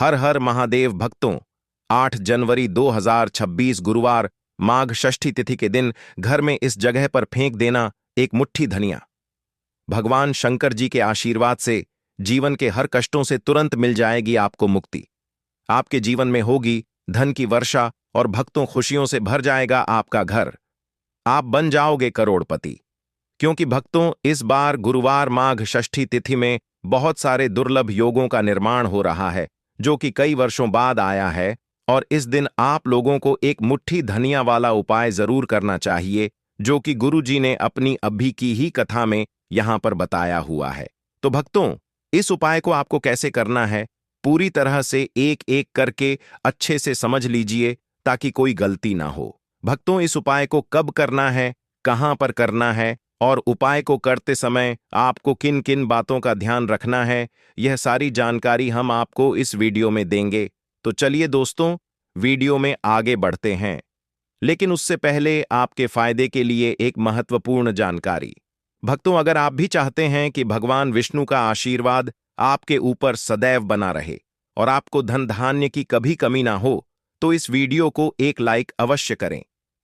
हर हर महादेव भक्तों। 8 जनवरी 2026 गुरुवार माघ षष्ठी तिथि के दिन घर में इस जगह पर फेंक देना एक मुट्ठी धनिया। भगवान शंकर जी के आशीर्वाद से जीवन के हर कष्टों से तुरंत मिल जाएगी आपको मुक्ति। आपके जीवन में होगी धन की वर्षा और भक्तों खुशियों से भर जाएगा आपका घर। आप बन जाओगे करोड़पति। क्योंकि भक्तों, इस बार गुरुवार माघ षष्ठी तिथि में बहुत सारे दुर्लभ योगों का निर्माण हो रहा है, जो कि कई वर्षों बाद आया है। और इस दिन आप लोगों को एक मुट्ठी धनिया वाला उपाय जरूर करना चाहिए, जो कि गुरु जी ने अपनी अभी की ही कथा में यहां पर बताया हुआ है। तो भक्तों, इस उपाय को आपको कैसे करना है, पूरी तरह से एक एक करके अच्छे से समझ लीजिए ताकि कोई गलती ना हो। भक्तों, इस उपाय को कब करना है, कहां पर करना है और उपाय को करते समय आपको किन किन बातों का ध्यान रखना है, यह सारी जानकारी हम आपको इस वीडियो में देंगे। तो चलिए दोस्तों, वीडियो में आगे बढ़ते हैं। लेकिन उससे पहले आपके फायदे के लिए एक महत्वपूर्ण जानकारी। भक्तों, अगर आप भी चाहते हैं कि भगवान विष्णु का आशीर्वाद आपके ऊपर सदैव बना रहे और आपको धन धान्य की कभी कमी ना हो, तो इस वीडियो को एक लाइक अवश्य करें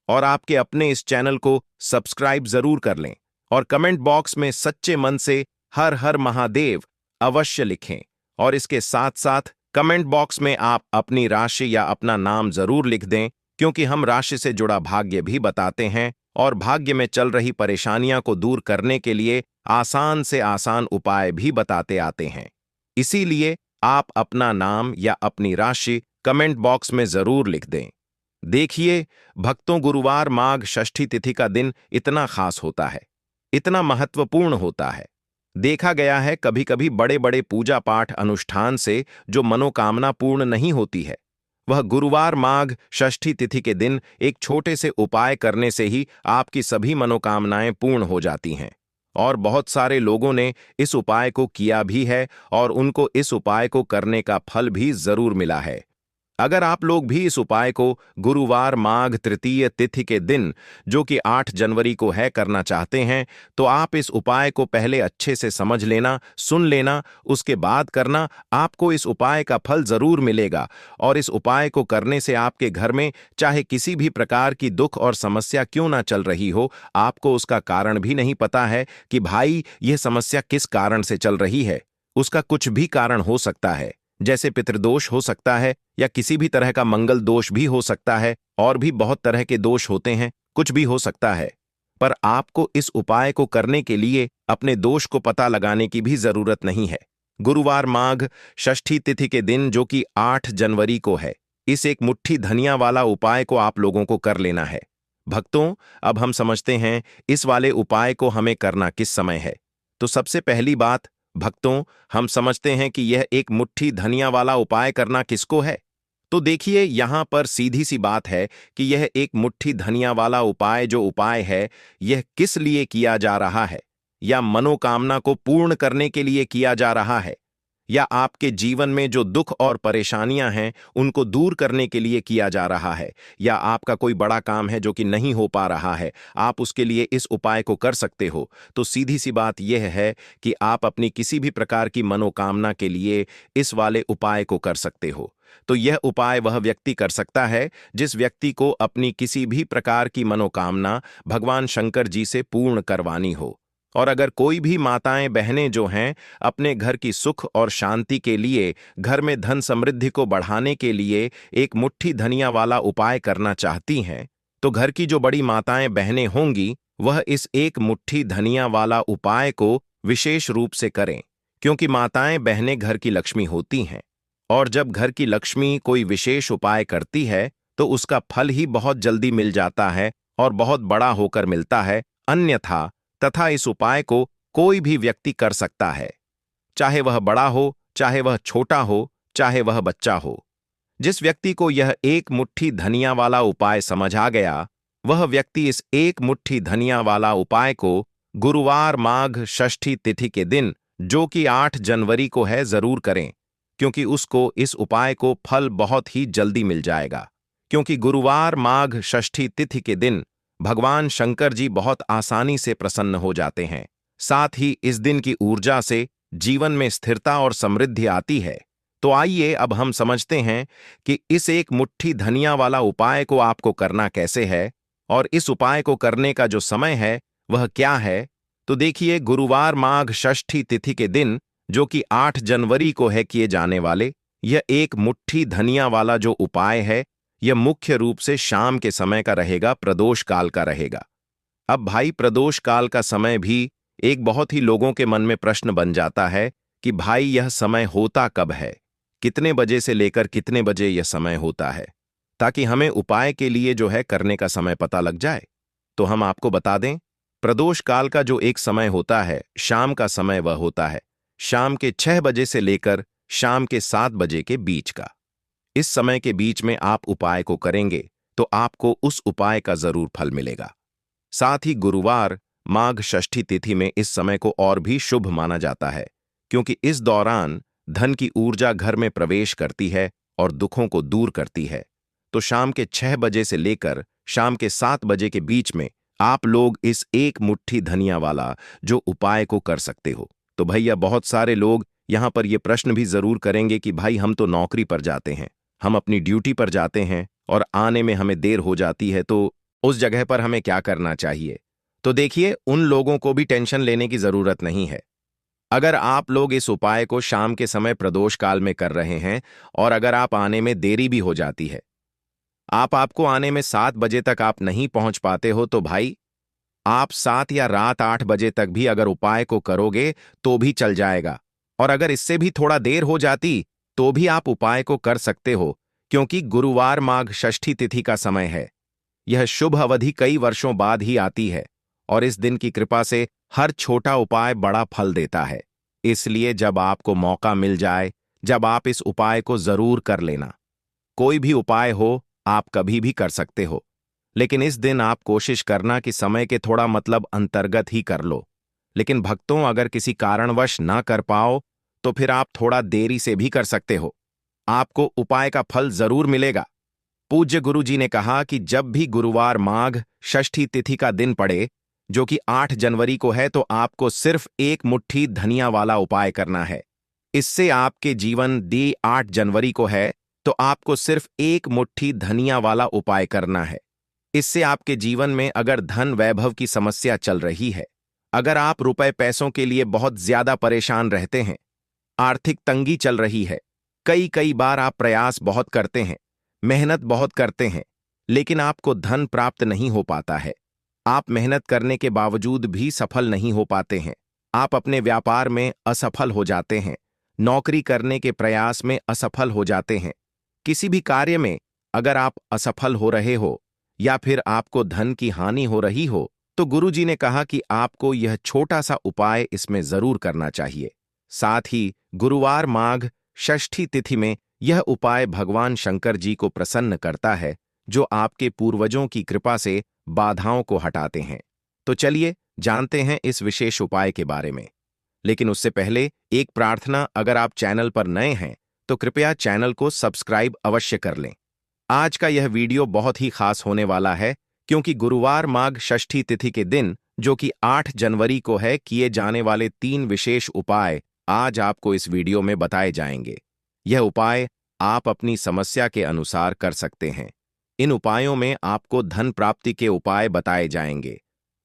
और आपके अपने इस चैनल को सब्सक्राइब जरूर कर लें और कमेंट बॉक्स में सच्चे मन से हर हर महादेव अवश्य लिखें। और इसके साथ साथ कमेंट बॉक्स में आप अपनी राशि या अपना नाम जरूर लिख दें, क्योंकि हम राशि से जुड़ा भाग्य भी बताते हैं और भाग्य में चल रही परेशानियां को दूर करने के लिए आसान से आसान उपाय भी बताते आते हैं। इसीलिए आप अपना नाम या अपनी राशि कमेंट बॉक्स में जरूर लिख दें। देखिए भक्तों, गुरुवार माघ षष्ठी तिथि का दिन इतना खास होता है, इतना महत्वपूर्ण होता है। देखा गया है कभी कभी बड़े बड़े पूजा पाठ अनुष्ठान से जो मनोकामना पूर्ण नहीं होती है, वह गुरुवार माघ षष्ठी तिथि के दिन एक छोटे से उपाय करने से ही आपकी सभी मनोकामनाएं पूर्ण हो जाती हैं। और बहुत सारे लोगों ने इस उपाय को किया भी है और उनको इस उपाय को करने का फल भी जरूर मिला है। अगर आप लोग भी इस उपाय को गुरुवार माघ तृतीय तिथि के दिन, जो कि 8 जनवरी को है, करना चाहते हैं, तो आप इस उपाय को पहले अच्छे से समझ लेना, सुन लेना, उसके बाद करना। आपको इस उपाय का फल जरूर मिलेगा और इस उपाय को करने से आपके घर में चाहे किसी भी प्रकार की दुख और समस्या क्यों ना चल रही हो, आपको उसका कारण भी नहीं पता है कि भाई यह समस्या किस कारण से चल रही है। उसका कुछ भी कारण हो सकता है, जैसे पितृदोष हो सकता है या किसी भी तरह का मंगल दोष भी हो सकता है, और भी बहुत तरह के दोष होते हैं, कुछ भी हो सकता है। पर आपको इस उपाय को करने के लिए अपने दोष को पता लगाने की भी जरूरत नहीं है। गुरुवार माघ षष्ठी तिथि के दिन, जो कि 8 जनवरी को है, इस एक मुट्ठी धनिया वाला उपाय को आप लोगों को कर लेना है। भक्तों, अब हम समझते हैं इस वाले उपाय को हमें करना किस समय है। तो सबसे पहली बात भक्तों, हम समझते हैं कि यह एक मुट्ठी धनिया वाला उपाय करना किसको है। तो देखिए, यहां पर सीधी सी बात है कि यह एक मुट्ठी धनिया वाला उपाय जो उपाय है, यह किस लिए किया जा रहा है, या मनोकामना को पूर्ण करने के लिए किया जा रहा है, या आपके जीवन में जो दुख और परेशानियां हैं उनको दूर करने के लिए किया जा रहा है, या आपका कोई बड़ा काम है जो कि नहीं हो पा रहा है, आप उसके लिए इस उपाय को कर सकते हो। तो सीधी सी बात यह है कि आप अपनी किसी भी प्रकार की मनोकामना के लिए इस वाले उपाय को कर सकते हो। तो यह उपाय वह व्यक्ति कर सकता है जिस व्यक्ति को अपनी किसी भी प्रकार की मनोकामना भगवान शंकर जी से पूर्ण करवानी हो। और अगर कोई भी माताएं बहनें जो हैं अपने घर की सुख और शांति के लिए, घर में धन समृद्धि को बढ़ाने के लिए एक मुट्ठी धनिया वाला उपाय करना चाहती हैं, तो घर की जो बड़ी माताएं बहनें होंगी वह इस एक मुट्ठी धनिया वाला उपाय को विशेष रूप से करें, क्योंकि माताएं बहनें घर की लक्ष्मी होती हैं। और जब घर की लक्ष्मी कोई विशेष उपाय करती है तो उसका फल ही बहुत जल्दी मिल जाता है और बहुत बड़ा होकर मिलता है। अन्यथा तथा इस उपाय को कोई भी व्यक्ति कर सकता है, चाहे वह बड़ा हो, चाहे वह छोटा हो, चाहे वह बच्चा हो। जिस व्यक्ति को यह एक मुट्ठी धनिया वाला उपाय समझ आ गया, वह व्यक्ति इस एक मुट्ठी धनिया वाला उपाय को गुरुवार माघ षष्ठी तिथि के दिन, जो कि 8 जनवरी को है, जरूर करें, क्योंकि उसको इस उपाय को फल बहुत ही जल्दी मिल जाएगा। क्योंकि गुरुवार माघ षष्ठी तिथि के दिन भगवान शंकर जी बहुत आसानी से प्रसन्न हो जाते हैं। साथ ही इस दिन की ऊर्जा से जीवन में स्थिरता और समृद्धि आती है। तो आइए अब हम समझते हैं कि इस एक मुट्ठी धनिया वाला उपाय को आपको करना कैसे है और इस उपाय को करने का जो समय है वह क्या है। तो देखिए, गुरुवार माघ षष्ठी तिथि के दिन, जो कि 8 जनवरी को है किए जाने वाले यह एक मुट्ठी धनिया वाला जो उपाय है, यह मुख्य रूप से शाम के समय का रहेगा, प्रदोष काल का रहेगा। अब भाई, प्रदोष काल का समय भी एक बहुत ही लोगों के मन में प्रश्न बन जाता है कि भाई यह समय होता कब है, कितने बजे से लेकर कितने बजे यह समय होता है, ताकि हमें उपाय के लिए जो है करने का समय पता लग जाए। तो हम आपको बता दें, प्रदोष काल का जो एक समय होता है, शाम का समय, वह होता है शाम के 6 बजे से लेकर शाम के 7 बजे के बीच का। इस समय के बीच में आप उपाय को करेंगे तो आपको उस उपाय का जरूर फल मिलेगा। साथ ही गुरुवार माघ षष्ठी तिथि में इस समय को और भी शुभ माना जाता है, क्योंकि इस दौरान धन की ऊर्जा घर में प्रवेश करती है और दुखों को दूर करती है। तो शाम के 6 बजे से लेकर शाम के 7 बजे के बीच में आप लोग इस एक मुट्ठी धनिया वाला जो उपाय को कर सकते हो। तो भैया, बहुत सारे लोग यहां पर ये प्रश्न भी जरूर करेंगे कि भाई हम तो नौकरी पर जाते हैं, हम अपनी ड्यूटी पर जाते हैं और आने में हमें देर हो जाती है, तो उस जगह पर हमें क्या करना चाहिए। तो देखिए, उन लोगों को भी टेंशन लेने की जरूरत नहीं है। अगर आप लोग इस उपाय को शाम के समय प्रदोष काल में कर रहे हैं और अगर आप आने में देरी भी हो जाती है, आपको आने में 7 बजे तक आप नहीं पहुंच पाते हो, तो भाई आप 7 या रात 8 बजे तक भी अगर उपाय को करोगे तो भी चल जाएगा। और अगर इससे भी थोड़ा देर हो जाती तो भी आप उपाय को कर सकते हो, क्योंकि गुरुवार माघ षष्ठी तिथि का समय है। यह शुभ अवधि कई वर्षों बाद ही आती है और इस दिन की कृपा से हर छोटा उपाय बड़ा फल देता है। इसलिए जब आपको मौका मिल जाए, जब आप इस उपाय को जरूर कर लेना। कोई भी उपाय हो, आप कभी भी कर सकते हो, लेकिन इस दिन आप कोशिश करना कि समय के थोड़ा मतलब अंतर्गत ही कर लो। लेकिन भक्तों, अगर किसी कारणवश ना कर पाओ तो फिर आप थोड़ा देरी से भी कर सकते हो, आपको उपाय का फल जरूर मिलेगा। पूज्य गुरु जी ने कहा कि जब भी गुरुवार माघ षष्ठी तिथि का दिन पड़े, जो कि 8 जनवरी को है, तो आपको सिर्फ एक मुट्ठी धनिया वाला उपाय करना है। इससे आपके जीवन दी 8 जनवरी को है, तो आपको सिर्फ एक मुट्ठी धनिया वाला उपाय करना है। इससे आपके जीवन में अगर धन वैभव की समस्या चल रही है, अगर आप रुपए पैसों के लिए बहुत ज्यादा परेशान रहते हैं, आर्थिक तंगी चल रही है, कई कई बार आप प्रयास बहुत करते हैं, मेहनत बहुत करते हैं, लेकिन आपको धन प्राप्त नहीं हो पाता है, आप मेहनत करने के बावजूद भी सफल नहीं हो पाते हैं, आप अपने व्यापार में असफल हो जाते हैं, नौकरी करने के प्रयास में असफल हो जाते हैं, किसी भी कार्य में अगर आप असफल हो रहे हो या फिर आपको धन की हानि हो रही हो, तो गुरुजी ने कहा कि आपको यह छोटा सा उपाय इसमें जरूर करना चाहिए। साथ ही गुरुवार माघ षष्ठी तिथि में यह उपाय भगवान शंकर जी को प्रसन्न करता है, जो आपके पूर्वजों की कृपा से बाधाओं को हटाते हैं। तो चलिए जानते हैं इस विशेष उपाय के बारे में। लेकिन उससे पहले एक प्रार्थना, अगर आप चैनल पर नए हैं तो कृपया चैनल को सब्सक्राइब अवश्य कर लें। आज का यह वीडियो बहुत ही खास होने वाला है, क्योंकि गुरुवार माघ षष्ठी तिथि के दिन, जो कि 8 जनवरी को है, किए जाने वाले 3 विशेष उपाय आज आपको इस वीडियो में बताए जाएंगे। यह उपाय आप अपनी समस्या के अनुसार कर सकते हैं। इन उपायों में आपको धन प्राप्ति के उपाय बताए जाएंगे,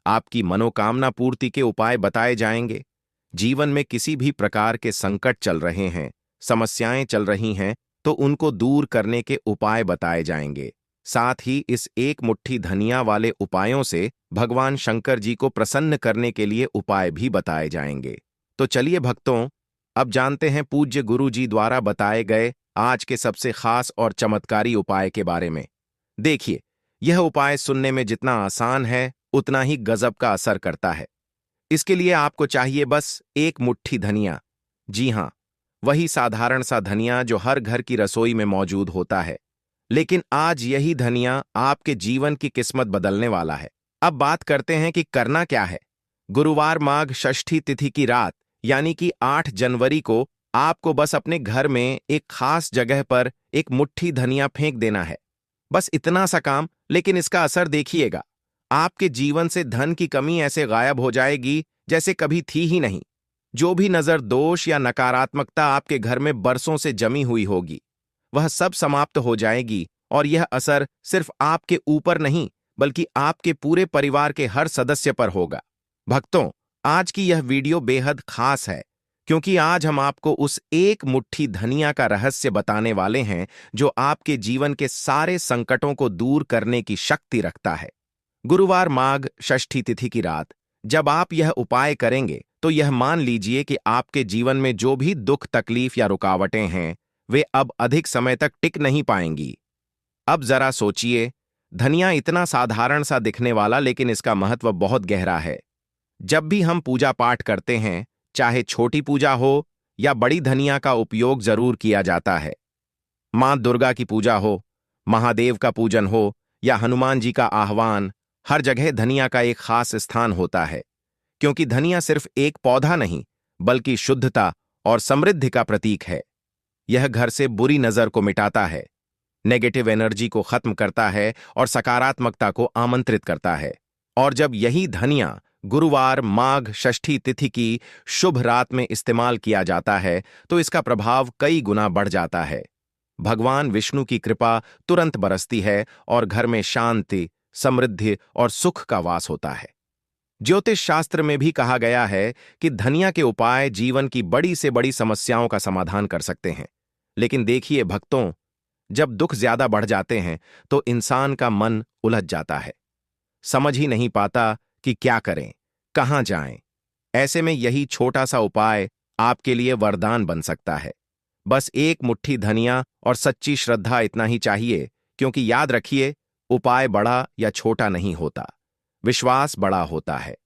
आपकी मनोकामना पूर्ति के उपाय बताए जाएंगे, जीवन में किसी भी प्रकार के संकट चल रहे हैं, समस्याएं चल रही हैं, तो उनको दूर करने के उपाय बताए जाएंगे। साथ ही इस एक मुट्ठी धनिया वाले उपायों से भगवान शंकर जी को प्रसन्न करने के लिए उपाय भी बताए जाएंगे। तो चलिए भक्तों, अब जानते हैं पूज्य गुरु जी द्वारा बताए गए आज के सबसे खास और चमत्कारी उपाय के बारे में। देखिए, यह उपाय सुनने में जितना आसान है, उतना ही गजब का असर करता है। इसके लिए आपको चाहिए बस एक मुट्ठी धनिया। जी हां, वही साधारण सा धनिया जो हर घर की रसोई में मौजूद होता है। लेकिन आज यही धनिया आपके जीवन की किस्मत बदलने वाला है। अब बात करते हैं कि करना क्या है। गुरुवार माघ षष्ठी तिथि की रात, यानी कि 8 जनवरी को, आपको बस अपने घर में एक खास जगह पर एक मुट्ठी धनिया फेंक देना है। बस इतना सा काम, लेकिन इसका असर देखिएगा। आपके जीवन से धन की कमी ऐसे गायब हो जाएगी जैसे कभी थी ही नहीं। जो भी नजर दोष या नकारात्मकता आपके घर में बरसों से जमी हुई होगी, वह सब समाप्त हो जाएगी और यह असर सिर्फ आपके ऊपर नहीं बल्कि आपके पूरे परिवार के हर सदस्य पर होगा। भक्तों, आज की यह वीडियो बेहद खास है क्योंकि आज हम आपको उस एक मुट्ठी धनिया का रहस्य बताने वाले हैं जो आपके जीवन के सारे संकटों को दूर करने की शक्ति रखता है। गुरुवार माघ षष्ठी तिथि की रात जब आप यह उपाय करेंगे तो यह मान लीजिए कि आपके जीवन में जो भी दुख, तकलीफ या रुकावटें हैं वे अब अधिक समय तक टिक नहीं पाएंगी। अब जरा सोचिए, धनिया इतना साधारण सा दिखने वाला लेकिन इसका महत्व बहुत गहरा है। जब भी हम पूजा पाठ करते हैं, चाहे छोटी पूजा हो या बड़ी, धनिया का उपयोग जरूर किया जाता है। मां दुर्गा की पूजा हो, महादेव का पूजन हो या हनुमान जी का आह्वान, हर जगह धनिया का एक खास स्थान होता है क्योंकि धनिया सिर्फ एक पौधा नहीं बल्कि शुद्धता और समृद्धि का प्रतीक है। यह घर से बुरी नजर को मिटाता है, नेगेटिव एनर्जी को खत्म करता है और सकारात्मकता को आमंत्रित करता है। और जब यही धनिया गुरुवार माघ षष्ठी तिथि की शुभ रात में इस्तेमाल किया जाता है तो इसका प्रभाव कई गुना बढ़ जाता है। भगवान विष्णु की कृपा तुरंत बरसती है और घर में शांति, समृद्धि और सुख का वास होता है। ज्योतिष शास्त्र में भी कहा गया है कि धनिया के उपाय जीवन की बड़ी से बड़ी समस्याओं का समाधान कर सकते हैं। लेकिन देखिए भक्तों, जब दुख ज्यादा बढ़ जाते हैं तो इंसान का मन उलझ जाता है, समझ ही नहीं पाता कि क्या करें, कहां जाएं। ऐसे में यही छोटा सा उपाय आपके लिए वरदान बन सकता है। बस एक मुट्ठी धनिया और सच्ची श्रद्धा, इतना ही चाहिए। क्योंकि याद रखिए, उपाय बड़ा या छोटा नहीं होता, विश्वास बड़ा होता है।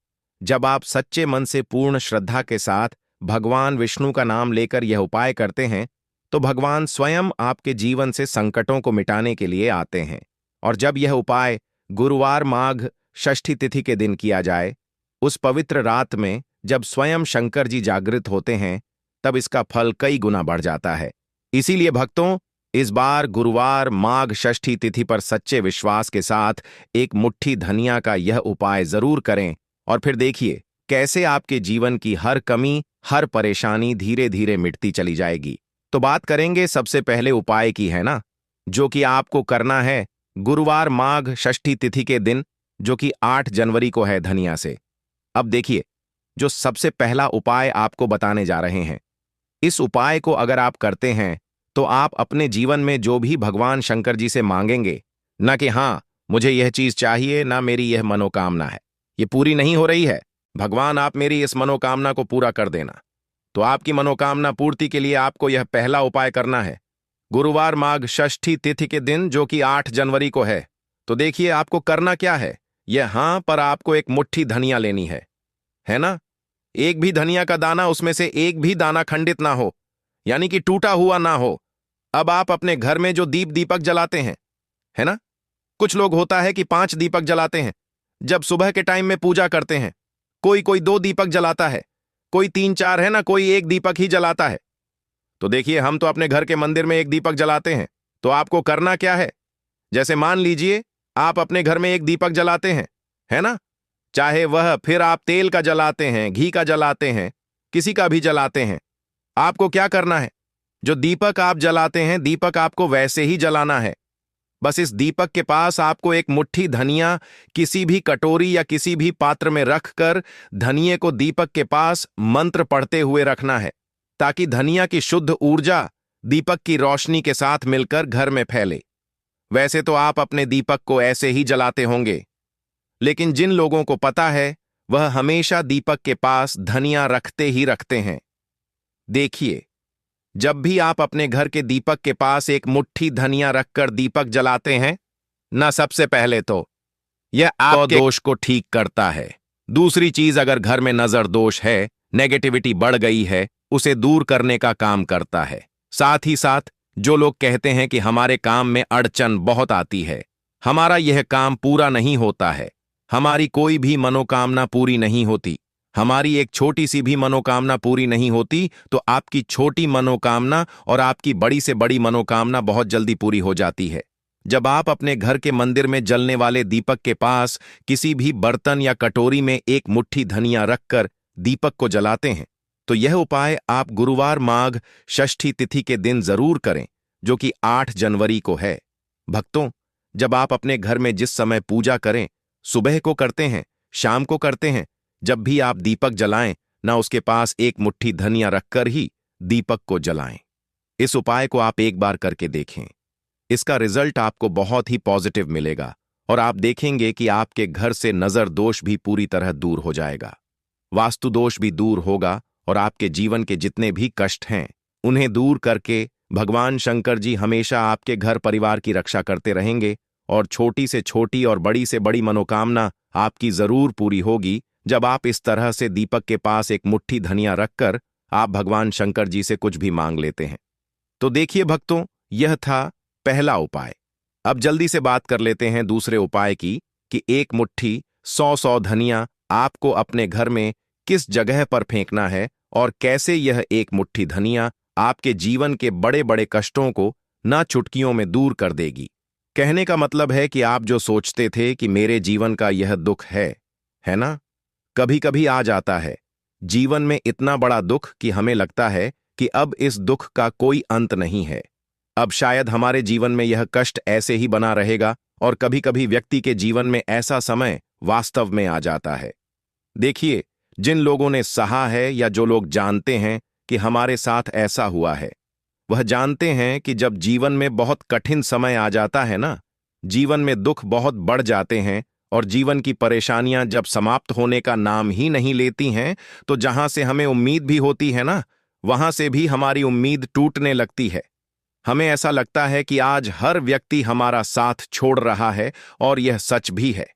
जब आप सच्चे मन से पूर्ण श्रद्धा के साथ भगवान विष्णु का नाम लेकर यह उपाय करते हैं तो भगवान स्वयं आपके जीवन से संकटों को मिटाने के लिए आते हैं। और जब यह उपाय गुरुवार माघ षष्ठी तिथि के दिन किया जाए, उस पवित्र रात में जब स्वयं शंकर जी जागृत होते हैं, तब इसका फल कई गुना बढ़ जाता है। इसीलिए भक्तों, इस बार गुरुवार माघ षष्ठी तिथि पर सच्चे विश्वास के साथ एक मुट्ठी धनिया का यह उपाय जरूर करें और फिर देखिए कैसे आपके जीवन की हर कमी, हर परेशानी धीरे धीरे मिटती चली जाएगी। तो बात करेंगे सबसे पहले उपाय की, है ना, जो कि आपको करना है गुरुवार माघ षष्ठी तिथि के दिन, जो कि 8 जनवरी को है, धनिया से। अब देखिए, जो सबसे पहला उपाय आपको बताने जा रहे हैं, इस उपाय को अगर आप करते हैं तो आप अपने जीवन में जो भी भगवान शंकर जी से मांगेंगे, ना कि हाँ मुझे यह चीज चाहिए, ना मेरी यह मनोकामना है, ये पूरी नहीं हो रही है, भगवान आप मेरी इस मनोकामना को पूरा कर देना, तो आपकी मनोकामना पूर्ति के लिए आपको यह पहला उपाय करना है गुरुवार माघ षष्ठी तिथि के दिन, जो कि 8 जनवरी को है। तो देखिए आपको करना क्या है। यह हां पर आपको एक मुट्ठी धनिया लेनी है ना। एक भी धनिया का दाना, उसमें से एक भी दाना खंडित ना हो, यानी कि टूटा हुआ ना हो। अब आप अपने घर में जो दीपक जलाते हैं, है ना, कुछ लोग होता है कि 5 दीपक जलाते हैं जब सुबह के टाइम में पूजा करते हैं, कोई 2 दीपक जलाता है, कोई 3-4, है ना, कोई 1 दीपक ही जलाता है। तो देखिए, हम तो अपने घर के मंदिर में 1 दीपक जलाते हैं। तो आपको करना क्या है, जैसे मान लीजिए आप अपने घर में 1 दीपक जलाते हैं, है ना, चाहे वह फिर आप तेल का जलाते हैं, घी का जलाते हैं, किसी का भी जलाते हैं, आपको क्या करना है, जो दीपक आप जलाते हैं, दीपक आपको वैसे ही जलाना है। बस इस दीपक के पास आपको एक मुट्ठी धनिया किसी भी कटोरी या किसी भी पात्र में रखकर धनिये को दीपक के पास मंत्र पढ़ते हुए रखना है, ताकि धनिया की शुद्ध ऊर्जा दीपक की रोशनी के साथ मिलकर घर में फैले। वैसे तो आप अपने दीपक को ऐसे ही जलाते होंगे, लेकिन जिन लोगों को पता है वह हमेशा दीपक के पास धनिया रखते ही रखते हैं। देखिए, जब भी आप अपने घर के दीपक के पास एक मुट्ठी धनिया रखकर दीपक जलाते हैं ना, सबसे पहले तो यह आपके दोष को ठीक करता है। दूसरी चीज, अगर घर में नजर दोष है, नेगेटिविटी बढ़ गई है, उसे दूर करने का काम करता है। साथ ही साथ जो लोग कहते हैं कि हमारे काम में अड़चन बहुत आती है, हमारा यह काम पूरा नहीं होता है, हमारी कोई भी मनोकामना पूरी नहीं होती, हमारी एक छोटी सी भी मनोकामना पूरी नहीं होती, तो आपकी छोटी मनोकामना और आपकी बड़ी से बड़ी मनोकामना बहुत जल्दी पूरी हो जाती है। जब आप अपने घर के मंदिर में जलने वाले दीपक के पास किसी भी बर्तन या कटोरी में एक मुट्ठी धनिया रखकर दीपक को जलाते हैं, तो यह उपाय आप गुरुवार माघ षष्ठी तिथि के दिन जरूर करें, जो कि 8 जनवरी को है। भक्तों, जब आप अपने घर में जिस समय पूजा करें, सुबह को करते हैं, शाम को करते हैं, जब भी आप दीपक जलाएं, ना उसके पास एक मुट्ठी धनिया रखकर ही दीपक को जलाएं। इस उपाय को आप एक बार करके देखें। इसका रिजल्ट आपको बहुत ही पॉजिटिव मिलेगा और आप देखेंगे कि आपके घर से नजर दोष भी पूरी तरह दूर हो जाएगा, वास्तु दोष भी दूर होगा और आपके जीवन के जितने भी कष्ट हैं उन्हें दूर करके भगवान शंकर जी हमेशा आपके घर परिवार की रक्षा करते रहेंगे और छोटी से छोटी और बड़ी से बड़ी मनोकामना आपकी जरूर पूरी होगी जब आप इस तरह से दीपक के पास एक मुट्ठी धनिया रखकर आप भगवान शंकर जी से कुछ भी मांग लेते हैं। तो देखिए भक्तों, यह था पहला उपाय। अब जल्दी से बात कर लेते हैं दूसरे उपाय की कि एक मुट्ठी 100 धनिया आपको अपने घर में किस जगह पर फेंकना है और कैसे यह एक मुट्ठी धनिया आपके जीवन के बड़े बड़े कष्टों को ना चुटकियों में दूर कर देगी। कहने का मतलब है कि आप जो सोचते थे कि मेरे जीवन का यह दुख है ना, कभी कभी आ जाता है जीवन में इतना बड़ा दुख कि हमें लगता है कि अब इस दुख का कोई अंत नहीं है। अब शायद हमारे जीवन में यह कष्ट ऐसे ही बना रहेगा और कभी कभी व्यक्ति के जीवन में ऐसा समय वास्तव में आ जाता है। देखिए, जिन लोगों ने सहा है या जो लोग जानते हैं कि हमारे साथ ऐसा हुआ है, वह जानते हैं कि जब जीवन में बहुत कठिन समय आ जाता है ना, जीवन में दुख बहुत बढ़ जाते हैं और जीवन की परेशानियां जब समाप्त होने का नाम ही नहीं लेती हैं, तो जहां से हमें उम्मीद भी होती है ना, वहां से भी हमारी उम्मीद टूटने लगती है। हमें ऐसा लगता है कि आज हर व्यक्ति हमारा साथ छोड़ रहा है और यह सच भी है।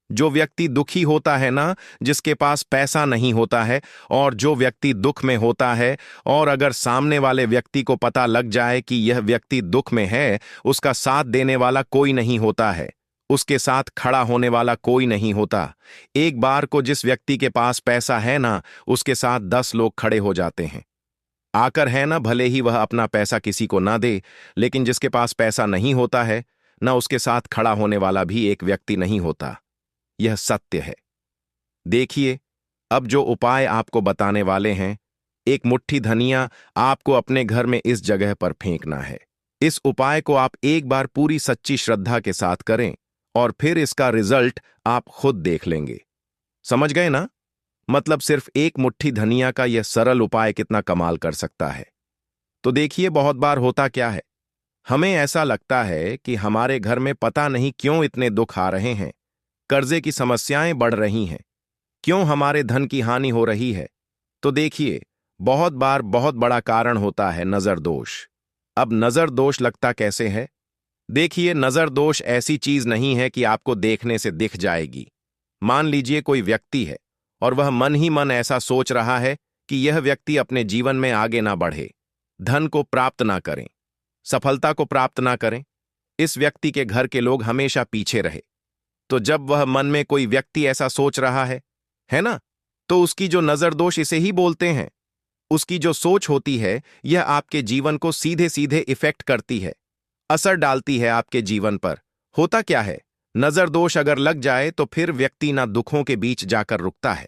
जो व्यक्ति दुखी होता है ना, जिसके पास पैसा नहीं होता है और जो व्यक्ति दुख में होता है और अगर सामने वाले व्यक्ति को पता लग जाए कि यह व्यक्ति दुख में है, उसका साथ देने वाला कोई नहीं होता है, उसके साथ खड़ा होने वाला कोई नहीं होता। एक बार को जिस व्यक्ति के पास पैसा है ना, उसके साथ 10 लोग खड़े हो जाते हैं आकर, है ना, भले ही वह अपना पैसा किसी को ना दे, लेकिन जिसके पास पैसा नहीं होता है ना, उसके साथ खड़ा होने वाला भी एक व्यक्ति नहीं होता। यह सत्य है। देखिए, अब जो उपाय आपको बताने वाले हैं, एक मुट्ठी धनिया आपको अपने घर में इस जगह पर फेंकना है। इस उपाय को आप एक बार पूरी सच्ची श्रद्धा के साथ करें और फिर इसका रिजल्ट आप खुद देख लेंगे। समझ गए ना? मतलब सिर्फ एक मुट्ठी धनिया का यह सरल उपाय कितना कमाल कर सकता है। तो देखिए, बहुत बार होता क्या है, हमें ऐसा लगता है कि हमारे घर में पता नहीं क्यों इतने दुख आ रहे हैं, कर्जे की समस्याएं बढ़ रही हैं, क्यों हमारे धन की हानि हो रही है। तो देखिए, बहुत बार बहुत बड़ा कारण होता है नजर दोष। अब नजर दोष लगता कैसे है? देखिए, नजर दोष ऐसी चीज नहीं है कि आपको देखने से दिख जाएगी। मान लीजिए कोई व्यक्ति है और वह मन ही मन ऐसा सोच रहा है कि यह व्यक्ति अपने जीवन में आगे ना बढ़े, धन को प्राप्त ना करें, सफलता को प्राप्त ना करें, इस व्यक्ति के घर के लोग हमेशा पीछे रहे। तो जब वह मन में कोई व्यक्ति ऐसा सोच रहा है ना, तो उसकी जो नजर दोष इसे ही बोलते हैं। उसकी जो सोच होती है, यह आपके जीवन को सीधे सीधे इफेक्ट करती है, असर डालती है आपके जीवन पर। होता क्या है, नजर दोष अगर लग जाए तो फिर व्यक्ति ना दुखों के बीच जाकर रुकता है।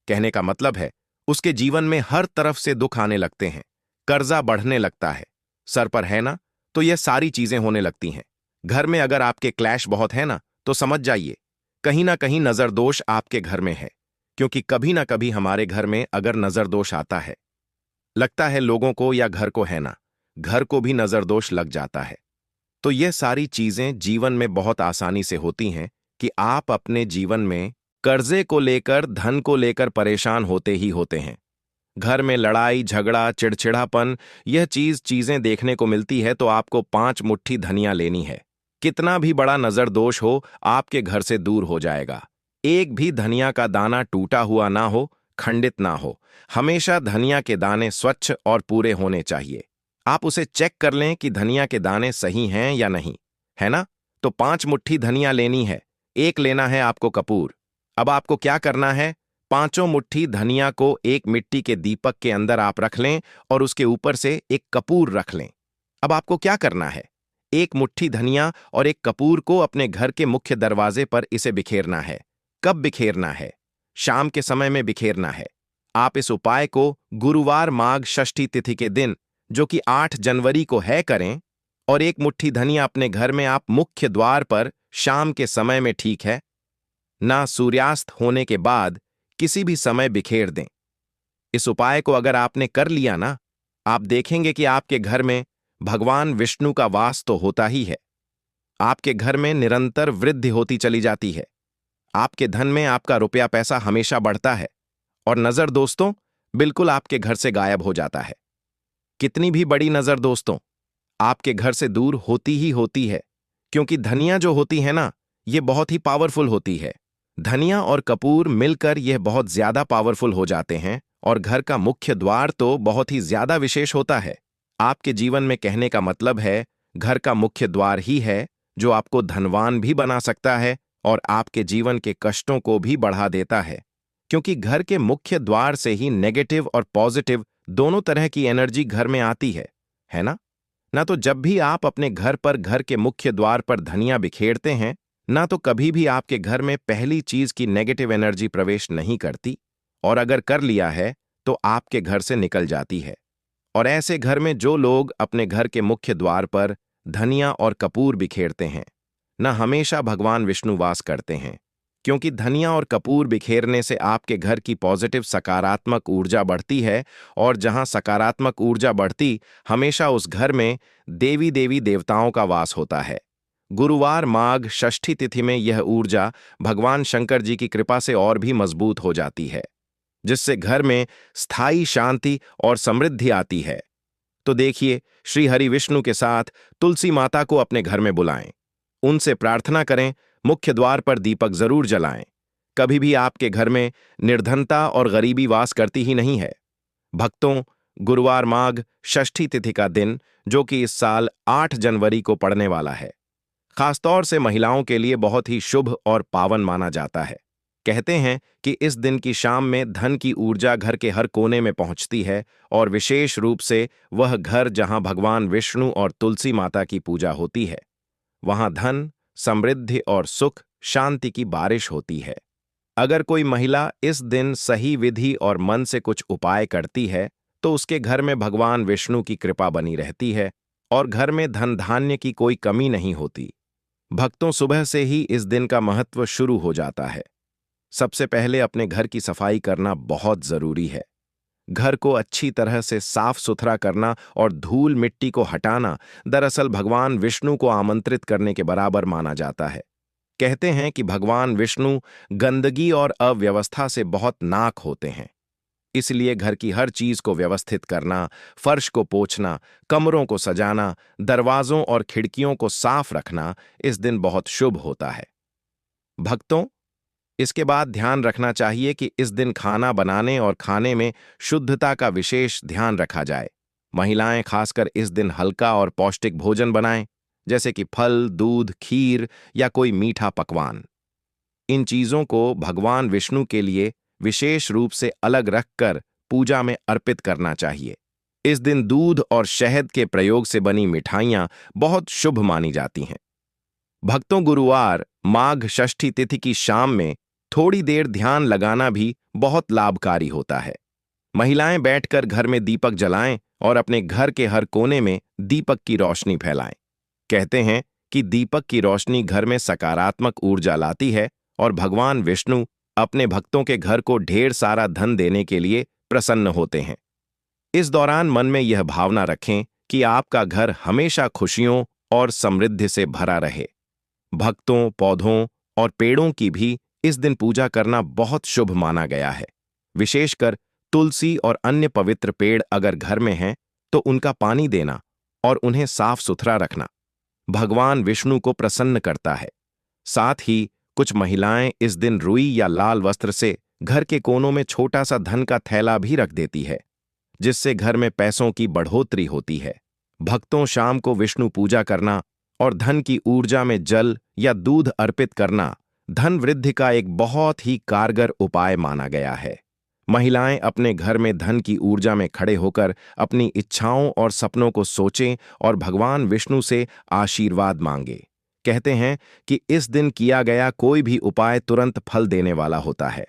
कहने का मतलब है, उसके जीवन में हर तरफ से दुख आने लगते हैं, कर्जा बढ़ने लगता है, सर पर है ना, तो यह सारी चीजें होने लगती हैं। घर में अगर आपके क्लैश बहुत है ना, तो समझ जाइए कहीं ना कहीं नजर दोष आपके घर में है। क्योंकि कभी ना कभी हमारे घर में अगर नजर दोष आता है, लगता है लोगों को या घर को, है ना, घर को भी नजर दोष लग जाता है। तो यह सारी चीजें जीवन में बहुत आसानी से होती हैं कि आप अपने जीवन में कर्जे को लेकर, धन को लेकर परेशान होते ही होते हैं। घर में लड़ाई झगड़ा चिड़चिड़ापन, यह चीजें देखने को मिलती है। तो आपको 5 मुट्ठी धनिया लेनी है। कितना भी बड़ा नजर दोष हो, आपके घर से दूर हो जाएगा। एक भी धनिया का दाना टूटा हुआ ना हो, खंडित ना हो। हमेशा धनिया के दाने स्वच्छ और पूरे होने चाहिए। आप उसे चेक कर लें कि धनिया के दाने सही हैं या नहीं, है ना? तो 5 मुट्ठी धनिया लेनी है। एक लेना है आपको कपूर। अब आपको क्या करना है, 5 मुट्ठी धनिया को एक मिट्टी के दीपक के अंदर आप रख लें और उसके ऊपर से एक कपूर रख लें। अब आपको क्या करना है, एक मुट्ठी धनिया और एक कपूर को अपने घर के मुख्य दरवाजे पर इसे बिखेरना है। कब बिखेरना है? शाम के समय में बिखेरना है। आप इस उपाय को गुरुवार माघ षष्ठी तिथि के दिन, जो कि 8 जनवरी को है, करें और एक मुट्ठी धनिया अपने घर में आप मुख्य द्वार पर शाम के समय में, ठीक है ना, सूर्यास्त होने के बाद किसी भी समय बिखेर दें। इस उपाय को अगर आपने कर लिया ना, आप देखेंगे कि आपके घर में भगवान विष्णु का वास तो होता ही है, आपके घर में निरंतर वृद्धि होती चली जाती है, आपके धन में आपका रुपया पैसा हमेशा बढ़ता है, और नजर दोस्तों बिल्कुल आपके घर से गायब हो जाता है। कितनी भी बड़ी नजर दोस्तों आपके घर से दूर होती ही होती है, क्योंकि धनिया जो होती है ना, ये बहुत ही पावरफुल होती है। धनिया और कपूर मिलकर यह बहुत ज्यादा पावरफुल हो जाते हैं, और घर का मुख्य द्वार तो बहुत ही ज्यादा विशेष होता है। आपके जीवन में, कहने का मतलब है, घर का मुख्य द्वार ही है जो आपको धनवान भी बना सकता है और आपके जीवन के कष्टों को भी बढ़ा देता है, क्योंकि घर के मुख्य द्वार से ही नेगेटिव और पॉजिटिव दोनों तरह की एनर्जी घर में आती है ना? ना तो जब भी आप अपने घर पर घर के मुख्य द्वार पर धनिया बिखेरते हैं, ना तो कभी भी आपके घर में पहली चीज की नेगेटिव एनर्जी प्रवेश नहीं करती, और अगर कर लिया है तो आपके घर से निकल जाती है। और ऐसे घर में जो लोग अपने घर के मुख्य द्वार पर धनिया और कपूर बिखेरते हैं, न हमेशा भगवान विष्णु वास करते हैं, क्योंकि धनिया और कपूर बिखेरने से आपके घर की पॉजिटिव सकारात्मक ऊर्जा बढ़ती है, और जहां सकारात्मक ऊर्जा बढ़ती, हमेशा उस घर में देवी देवी देवताओं का वास होता है। गुरुवार माघ षष्ठी तिथि में यह ऊर्जा भगवान शंकर जी की कृपा से और भी मजबूत हो जाती है, जिससे घर में स्थायी शांति और समृद्धि आती है। तो देखिए, श्री हरि विष्णु के साथ तुलसी माता को अपने घर में बुलाएं, उनसे प्रार्थना करें, मुख्य द्वार पर दीपक जरूर जलाएं। कभी भी आपके घर में निर्धनता और गरीबी वास करती ही नहीं है। भक्तों, गुरुवार माघ षष्ठी तिथि का दिन, जो कि इस साल 8 जनवरी को पड़ने वाला है, खासतौर से महिलाओं के लिए बहुत ही शुभ और पावन माना जाता है। कहते हैं कि इस दिन की शाम में धन की ऊर्जा घर के हर कोने में पहुंचती है, और विशेष रूप से वह घर जहां भगवान विष्णु और तुलसी माता की पूजा होती है, वहां धन, समृद्धि और सुख शांति की बारिश होती है। अगर कोई महिला इस दिन सही विधि और मन से कुछ उपाय करती है, तो उसके घर में भगवान विष्णु की कृपा बनी रहती है, और घर में धन धान्य की कोई कमी नहीं होती। भक्तों, सुबह से ही इस दिन का महत्व शुरू हो जाता है। सबसे पहले अपने घर की सफाई करना बहुत जरूरी है। घर को अच्छी तरह से साफ सुथरा करना और धूल मिट्टी को हटाना दरअसल भगवान विष्णु को आमंत्रित करने के बराबर माना जाता है। कहते हैं कि भगवान विष्णु गंदगी और अव्यवस्था से बहुत नाक होते हैं, इसलिए घर की हर चीज को व्यवस्थित करना, फर्श को पोंछना, कमरों को सजाना, दरवाजों और खिड़कियों को साफ रखना इस दिन बहुत शुभ होता है। भक्तों, इसके बाद ध्यान रखना चाहिए कि इस दिन खाना बनाने और खाने में शुद्धता का विशेष ध्यान रखा जाए। महिलाएं खासकर इस दिन हल्का और पौष्टिक भोजन बनाएं, जैसे कि फल, दूध, खीर या कोई मीठा पकवान। इन चीजों को भगवान विष्णु के लिए विशेष रूप से अलग रखकर पूजा में अर्पित करना चाहिए। इस दिन दूध और शहद के प्रयोग से बनी मिठाइयां बहुत शुभ मानी जाती हैं। भक्तों, गुरुवार माघ षष्ठी तिथि की शाम में थोड़ी देर ध्यान लगाना भी बहुत लाभकारी होता है। महिलाएं बैठकर घर में दीपक जलाएं और अपने घर के हर कोने में दीपक की रोशनी फैलाएं। कहते हैं कि दीपक की रोशनी घर में सकारात्मक ऊर्जा लाती है, और भगवान विष्णु अपने भक्तों के घर को ढेर सारा धन देने के लिए प्रसन्न होते हैं। इस दौरान मन में यह भावना रखें कि आपका घर हमेशा खुशियों और समृद्धि से भरा रहे। भक्तों, पौधों और पेड़ों की भी इस दिन पूजा करना बहुत शुभ माना गया है। विशेषकर तुलसी और अन्य पवित्र पेड़ अगर घर में हैं, तो उनका पानी देना और उन्हें साफ सुथरा रखना भगवान विष्णु को प्रसन्न करता है। साथ ही कुछ महिलाएं इस दिन रुई या लाल वस्त्र से घर के कोनों में छोटा सा धन का थैला भी रख देती है, जिससे घर में पैसों की बढ़ोतरी होती है। भक्तों, शाम को विष्णु पूजा करना और धन की ऊर्जा में जल या दूध अर्पित करना धन वृद्धि का एक बहुत ही कारगर उपाय माना गया है। महिलाएं अपने घर में धन की ऊर्जा में खड़े होकर अपनी इच्छाओं और सपनों को सोचें और भगवान विष्णु से आशीर्वाद मांगे। कहते हैं कि इस दिन किया गया कोई भी उपाय तुरंत फल देने वाला होता है।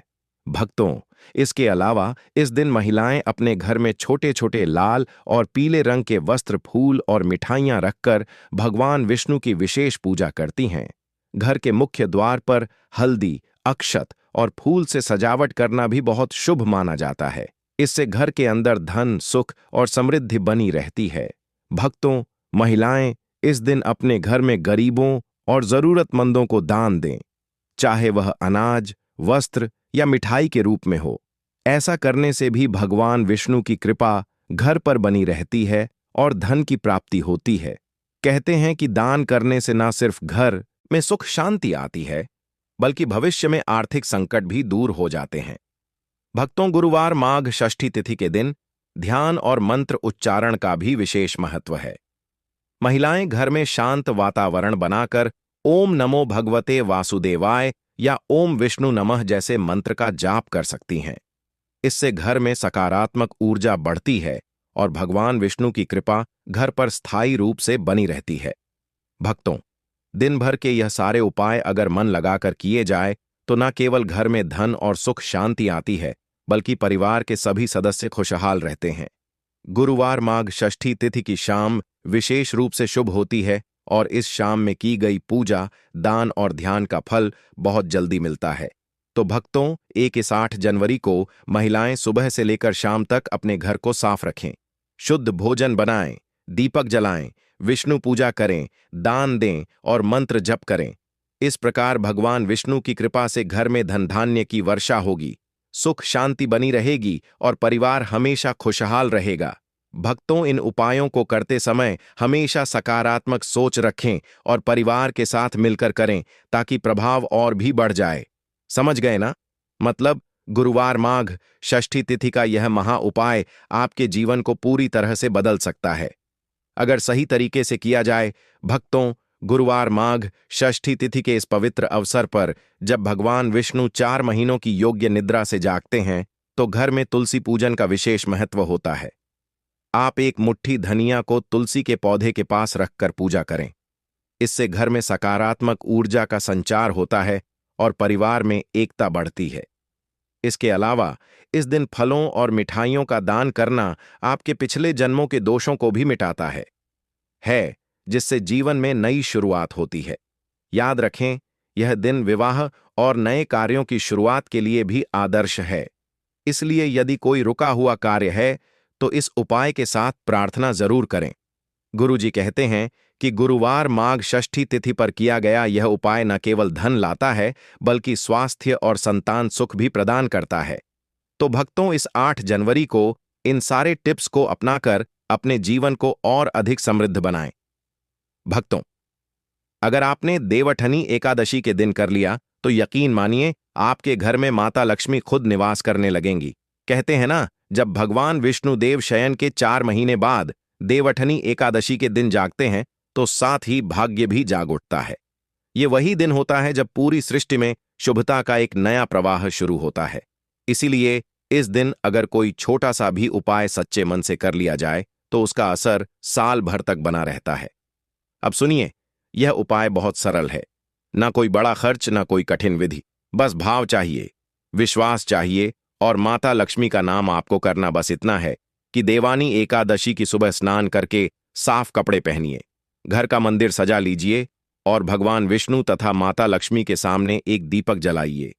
भक्तों, इसके अलावा इस दिन महिलाएं अपने घर में छोटे छोटे लाल और पीले रंग के वस्त्र, फूल और मिठाइयां रखकर भगवान विष्णु की विशेष पूजा करती हैं। घर के मुख्य द्वार पर हल्दी, अक्षत और फूल से सजावट करना भी बहुत शुभ माना जाता है। इससे घर के अंदर धन, सुख और समृद्धि बनी रहती है। भक्तों, महिलाएं इस दिन अपने घर में गरीबों और जरूरतमंदों को दान दें, चाहे वह अनाज, वस्त्र या मिठाई के रूप में हो। ऐसा करने से भी भगवान विष्णु की कृपा घर पर बनी रहती है और धन की प्राप्ति होती है। कहते हैं कि दान करने से न सिर्फ घर में सुख शांति आती है, बल्कि भविष्य में आर्थिक संकट भी दूर हो जाते हैं। भक्तों, गुरुवार माघ षष्ठी तिथि के दिन ध्यान और मंत्र उच्चारण का भी विशेष महत्व है। महिलाएं घर में शांत वातावरण बनाकर ओम नमो भगवते वासुदेवाय या ओम विष्णु नमः जैसे मंत्र का जाप कर सकती हैं। इससे घर में सकारात्मक ऊर्जा बढ़ती है और भगवान विष्णु की कृपा घर पर स्थायी रूप से बनी रहती है। भक्तों, दिन भर के यह सारे उपाय अगर मन लगाकर किए जाए तो न केवल घर में धन और सुख शांति आती है, बल्कि परिवार के सभी सदस्य खुशहाल रहते हैं। गुरुवार माघ षष्ठी तिथि की शाम विशेष रूप से शुभ होती है और इस शाम में की गई पूजा, दान और ध्यान का फल बहुत जल्दी मिलता है। तो भक्तों, 1 जनवरी को महिलाएं सुबह से लेकर शाम तक अपने घर को साफ रखें, शुद्ध भोजन बनाएं, दीपक जलाएं, विष्णु पूजा करें, दान दें और मंत्र जप करें। इस प्रकार भगवान विष्णु की कृपा से घर में धन धान्य की वर्षा होगी, सुख शांति बनी रहेगी और परिवार हमेशा खुशहाल रहेगा। भक्तों, इन उपायों को करते समय हमेशा सकारात्मक सोच रखें और परिवार के साथ मिलकर करें ताकि प्रभाव और भी बढ़ जाए। समझ गए ना? मतलब गुरुवार माघ षष्ठी तिथि का यह महा उपाय आपके जीवन को पूरी तरह से बदल सकता है अगर सही तरीके से किया जाए। भक्तों, गुरुवार माघ षष्ठी तिथि के इस पवित्र अवसर पर जब भगवान विष्णु 4 महीनों की योग्य निद्रा से जागते हैं तो घर में तुलसी पूजन का विशेष महत्व होता है। आप एक मुट्ठी धनिया को तुलसी के पौधे के पास रखकर पूजा करें। इससे घर में सकारात्मक ऊर्जा का संचार होता है और परिवार में एकता बढ़ती है। इसके अलावा इस दिन फलों और मिठाइयों का दान करना आपके पिछले जन्मों के दोषों को भी मिटाता है, जिससे जीवन में नई शुरुआत होती है। याद रखें, यह दिन विवाह और नए कार्यों की शुरुआत के लिए भी आदर्श है। इसलिए यदि कोई रुका हुआ कार्य है तो इस उपाय के साथ प्रार्थना जरूर करें। गुरुजी कहते हैं कि गुरुवार माघ षष्ठी तिथि पर किया गया यह उपाय न केवल धन लाता है, बल्कि स्वास्थ्य और संतान सुख भी प्रदान करता है। तो भक्तों, इस 8 जनवरी को इन सारे टिप्स को अपनाकर अपने जीवन को और अधिक समृद्ध बनाएं। भक्तों, अगर आपने देवठनी एकादशी के दिन कर लिया तो यकीन मानिए आपके घर में माता लक्ष्मी खुद निवास करने लगेंगी। कहते हैं ना, जब भगवान विष्णु देव शयन के 4 महीने बाद देवठनी एकादशी के दिन जागते हैं तो साथ ही भाग्य भी जाग उठता है। ये वही दिन होता है जब पूरी सृष्टि में शुभता का एक नया प्रवाह शुरू होता है। इसीलिए इस दिन अगर कोई छोटा सा भी उपाय सच्चे मन से कर लिया जाए तो उसका असर साल भर तक बना रहता है। अब सुनिए, यह उपाय बहुत सरल है। ना कोई बड़ा खर्च, ना कोई कठिन विधि। बस भाव चाहिए, विश्वास चाहिए और माता लक्ष्मी का नाम आपको करना बस इतना है कि देवानी एकादशी की सुबह स्नान करके साफ कपड़े पहनिए, घर का मंदिर सजा लीजिए और भगवान विष्णु तथा माता लक्ष्मी के सामने एक दीपक जलाइए।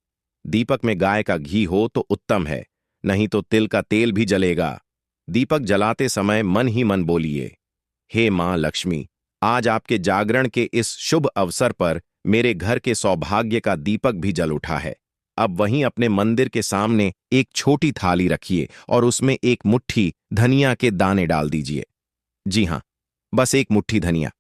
दीपक में गाय का घी हो तो उत्तम है, नहीं तो तिल का तेल भी जलेगा। दीपक जलाते समय मन ही मन बोलिए, हे मां लक्ष्मी, आज आपके जागरण के इस शुभ अवसर पर मेरे घर के सौभाग्य का दीपक भी जल उठा है। अब वहीं अपने मंदिर के सामने एक छोटी थाली रखिए और उसमें एक मुट्ठी धनिया के दाने डाल दीजिए। जी हां, बस एक मुट्ठी धनिया।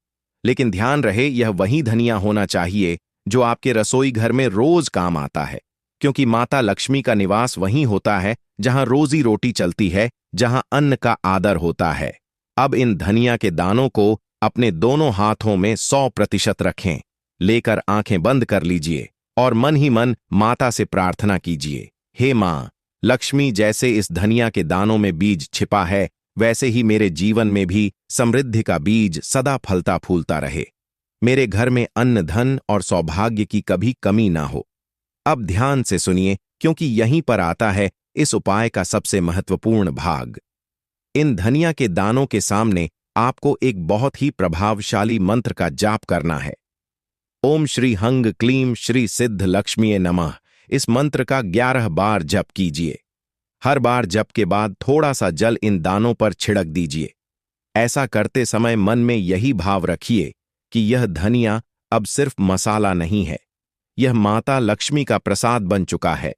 लेकिन ध्यान रहे, यह वही धनिया होना चाहिए जो आपके रसोई घर में रोज काम आता है, क्योंकि माता लक्ष्मी का निवास वहीं होता है जहां रोजी रोटी चलती है, जहां अन्न का आदर होता है। अब इन धनिया के दानों को अपने दोनों हाथों में 100% रखें, लेकर आंखें बंद कर लीजिए और मन ही मन माता से प्रार्थना कीजिए, हे मां लक्ष्मी, जैसे इस धनिया के दानों में बीज छिपा है, वैसे ही मेरे जीवन में भी समृद्धि का बीज सदा फलता फूलता रहे। मेरे घर में अन्न, धन और सौभाग्य की कभी कमी ना हो। अब ध्यान से सुनिए क्योंकि यहीं पर आता है इस उपाय का सबसे महत्वपूर्ण भाग। इन धनिया के दानों के सामने आपको एक बहुत ही प्रभावशाली मंत्र का जाप करना है। ओम श्री हंग क्लीम श्री सिद्ध लक्ष्मीये नमः। इस मंत्र का 11 बार जप कीजिए। हर बार जप के बाद थोड़ा सा जल इन दानों पर छिड़क दीजिए। ऐसा करते समय मन में यही भाव रखिए कि यह धनिया अब सिर्फ मसाला नहीं है, यह माता लक्ष्मी का प्रसाद बन चुका है।